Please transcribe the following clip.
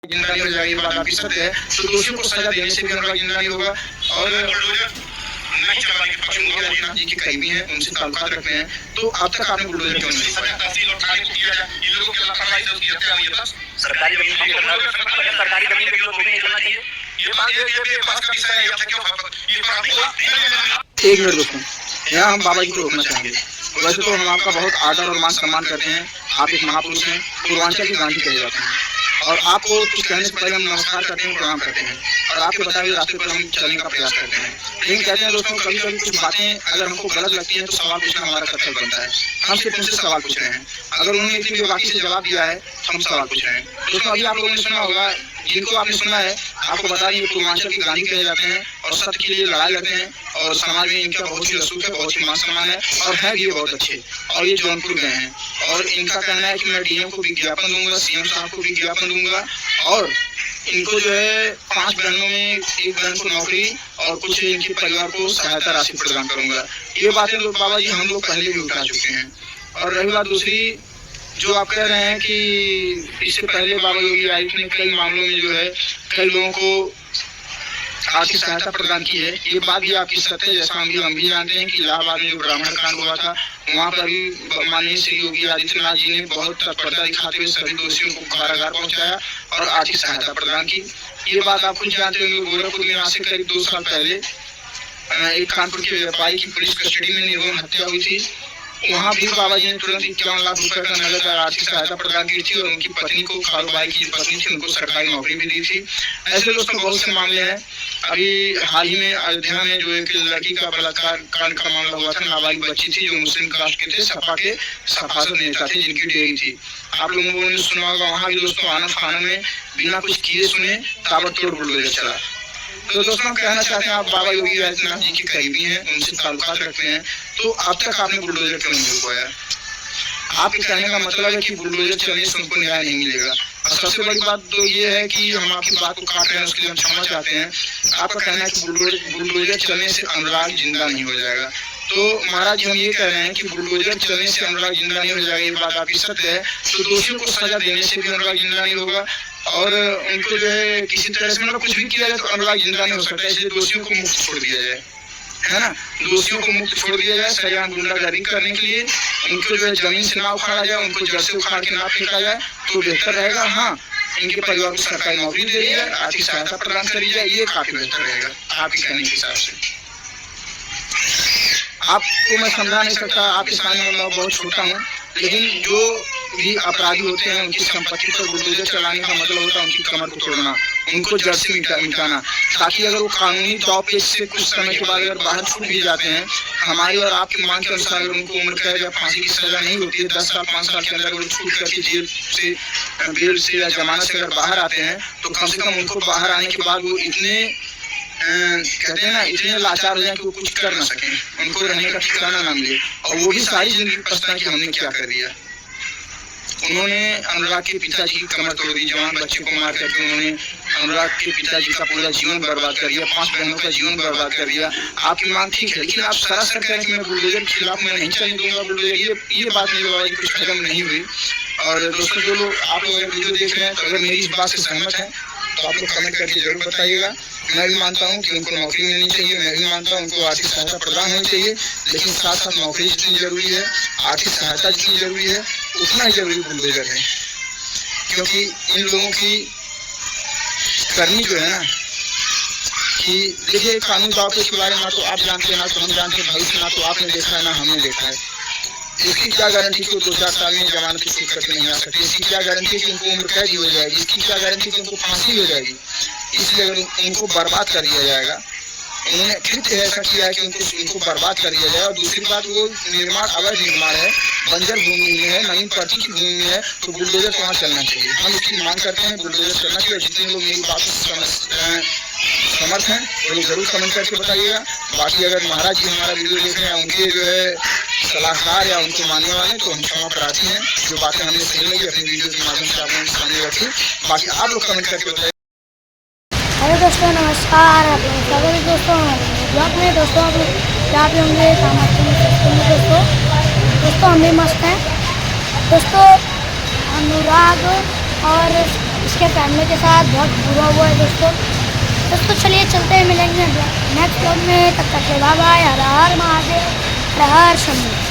जिंदा नहीं हो जाएगी, ये बात आपकी सत्य है। तो दोषियों को सजा देने से भी अनुराग जिंदा नहीं होगा। और नहीं चलाने के पक्ष में रजनीनाथ जी के करीबी हैं, उनसे ताल्लुकात रखते हैं, तो अब तक आपने बुलडोजर क्यों नहीं दिया? तहसील और थाने को दिया जाए, इन लोगों की लापरवाही से उसकी हत्या हुई है। बस सरकारी जमीन पे लोग नहीं चलना चाहिए। ये बात का विषय है, ये क्यों एक मिनट दोस्तों, यहाँ हम बाबा जी को रोकना चाहेंगे। वैसे तो हम आपका बहुत आदर और मान सम्मान करते हैं, आप एक महापुरुष हैं, पूर्वांचल के गांधी कहे जाते हैं, और आपको कुछ कहने से पहले हम नमस्कार करते हैं, प्रणाम करते हैं, और आपके बताए हुए रास्ते पर हम चलने का प्रयास करते हैं। लेकिन कहते हैं दोस्तों, कभी कभी कुछ बातें अगर हमको गलत लगती हैं तो सवाल पूछना हमारा कर्तव्य बनता है। हम सिर्फ उनसे सवाल पूछ रहे हैं, अगर उन्होंने इतनी बेबाकी से जवाब दिया है हम सवाल पूछ रहे हैं। दोस्तों अभी आप लोगों ने सुना होगा, जिनको आपने सुना है आपको बता दें, ये पूर्वांचल के गांधी कहे जाते हैं और सत्य के लिए लड़ाई लड़ते हैं, और समाज में इनका बहुत ही रसूख है, बहुत ही मान सम्मान है, और है भी बहुत अच्छे। और ये जौनपुर गए हैं और इनका कहना है कि मैं डीएम को विज्ञापन दूंगा, सीएम साहब को विज्ञापन दूंगा, और इनको जो है 5 बहनों में एक बहन को नौकरी और कुछ इनके परिवार को सहायता राशि प्रदान करूंगा। ये बातें लोग बाबा जी हम लोग पहले भी उठा चुके हैं। और रही बात दूसरी, जो आप कह रहे हैं कि इससे पहले बाबा योगी आदित्यनाथ ने कई मामलों में जो है कई लोगों को आर्थिक सहायता प्रदान की है, ये बात भी आपकी सत्य है। जैसा हम भी जानते हैं कि इलाहाबाद में जो ब्राह्मण कांड हुआ था, वहाँ पर भी माननीय श्री योगी आदित्यनाथ जी ने बहुत तत्परता दिखाते हुए सभी दोषियों को कारागार पहुंचाया और आर्थिक सहायता प्रदान की। ये बात आप खुद जानते होंगे। गोरखपुर में आज से करीब 2 साल पहले एक कानपुर के व्यापारी की पुलिस कस्टडी में निर्मम हत्या हुई थी। वहाँ भी बाबा जी ने तुरंत 51 लाख रुपए का नगद आर्थिक सहायता प्रदान की थी, और उनकी पत्नी को, कारोबारी की पत्नी थी, उनको सरकारी नौकरी भी दी थी। ऐसे दोस्तों बहुत से मामले हैं। अभी हाल ही में अयोध्या में जो एक लड़की का बलात्कार कांड का मामला हुआ था, नाबालिग बच्ची थी जो मुस्लिम कास्ट के थे, सपा के सफासद नेता थे, जिनकी डेयरी थी। आप लोगों ने सुना होगा, वहाँ भी दोस्तों आनंद फानन में बिना कुछ किए सुने ताबड़तोड़ बुलडोजर चला। तो दोस्तों कहना चाहते हैं, आप बाबा योगी आदित्यनाथ जी के करीबी हैं, उनसे ताल्लुकात रखते हैं, तो अब तक आपने बुलडोजर क्यों नहीं रुकवाया? आपके कहने का मतलब है कि बुलडोजर चलने से उनको न्याय नहीं मिलेगा। और सबसे बड़ी बात तो ये है कि हम आपकी बात को काट रहे हैं, उसके लिए हम क्षमा चाहते हैं। आपका कहना है कि बुलडोजर चलने से अनुराग जिंदा नहीं हो जाएगा। तो महाराज हम ये कह रहे हैं कि बुलडोजर चलने से अनुराग जिंदा नहीं हो जाएगा, ये बात आपकी सत्य है। तो दोषियों को सजा देने से भी अनुराग जिंदा नहीं होगा, और उनको जो है किसी तरह से मतलब कुछ भी किया जाए तो अनुराग जिंदा नहीं हो सकता। इसलिए दोषियों को मुक्त छोड़ दिया जाए, है ना, दोषियों को मुक्त छोड़ दिया जाए सरेआम गुंडागर्दी करने के लिए। उनको जो है जमीन से ना उखाड़ा जाए, उनको जड़ से उखाड़ के ना फेंका जाए तो बेहतर रहेगा। हाँ, इनके परिवार को सरकारी नौकरी दे दी जाए, आर्थिक सहायता प्रदान करी जाए, ये काफी बेहतर रहेगा आपके कहने के हिसाब से। आपको मैं समझा नहीं सकता, आप इस मायने में बहुत छोटा हूँ, लेकिन जो भी अपराधी होते हैं उनकी संपत्ति पर बुलडोजर चलाने का मतलब होता है उनकी कमर को तोड़ना, उनको जड़ से मिटाना, ताकि अगर वो कानूनी दाव पेच से कुछ समय के बाद अगर बाहर छूट भी जाते हैं, हमारी और आपकी मांग के अनुसार अगर उनको उम्र कैद या फांसी की सजा नहीं होती है, 10 साल 5 साल के अंदर वो छूट करके जेल से, बेल से या जमानत से अगर बाहर आते हैं, तो कम से कम उनको बाहर आने के बाद वो इतने कहते हैं ना, इतने लाचार हो जाए कि वो कुछ कर ना सके, उनको रहने का ठिकाना ना मिले, और वो भी सारी जिंदगी पछताएं कि हमने क्या कर दिया। उन्होंने अनुराग के पिताजी की कमर तोड़ दी, जवान बच्चे को मार करके उन्होंने अनुराग के पिताजी का पूरा जीवन बर्बाद कर दिया, 5 बहनों का जीवन बर्बाद कर दिया। आपकी मांग ठीक है, लेकिन आप सरासर कह रहे हैं कि मैं बुलडोजर के खिलाफ मैं नहीं चलने दूंगा बुलडोजर, ये बात मेरे बाबा जी कुछ खत्म नहीं हुई। और दोस्तों जो लोग आप लोग अगर वीडियो देख रहे हैं, तो अगर मेरी इस बात से सहमत है तो आप लोग कमेंट करके जरूर बताइएगा। मैं भी मानता हूँ कि उनको नौकरी मिलनी चाहिए, मैं भी मानता हूँ उनको आर्थिक सहायता प्रदान होनी चाहिए, लेकिन साथ साथ नौकरी जितनी जरूरी है, आर्थिक सहायता जितनी जरूरी है, उतना ही जरूरी बुलडोजर है। क्योंकि इन लोगों की करनी जो है ना, कि देखिए कानून दाव पेच के बारे में ना तो आप जानते हैं, ना तो हम जानते हैं, भविष्य ना तो आपने देखा है ना हमने देखा है। इसकी क्या गारंटी कि 2-4 साल में जमानत की छूट करके नहीं आ सकती? इसकी क्या गारंटी कि उनको उम्र कैद हो जाएगी? इसकी क्या गारंटी कि उनको फांसी हो जाएगी? इसलिए अगर उनको बर्बाद कर दिया जाएगा, उन्होंने कृत्य ऐसा किया है कि उनको बर्बाद कर दिया जाए। और दूसरी बात, वो निर्माण अवैध निर्माण है, बंजर भूमि में है, नई पर्ची की भूमि में है, तो बुलडोजर कहाँ चलना चाहिए? हम इसकी मांग करते हैं बुलडोजर चलना चाहिए। जितने लोग मेरी बात समर्थ हैं वो लोग जरूर कमेंट करके बताइएगा। बाकी अगर महाराज जी हमारा वीडियो देख रहे हैं, उनके जो है सलाहकार या उनको मानने वाले, तो हम क्षमा प्रार्थी हैं। जो बातें हमने सही लगी अपनी वीडियो के माध्यम से आप लोगों के सामने रखी। बाकी आप लोग कमेंट करके बताइए। हेलो दोस्तों, नमस्कार। आप लोग सभी दोस्तों ब्लॉग में दोस्तों आप लोग क्या भी होंगे दोस्तों हम भी मस्त हैं दोस्तों। अनुराग और इसके फैमिली के साथ बहुत बुरा हुआ है दोस्तों चलिए चलते हैं, मिलेंगे नेक्स्ट ब्लॉग में। तब तक के बाय बाय। हर हर महादेव, हर हर शंभू।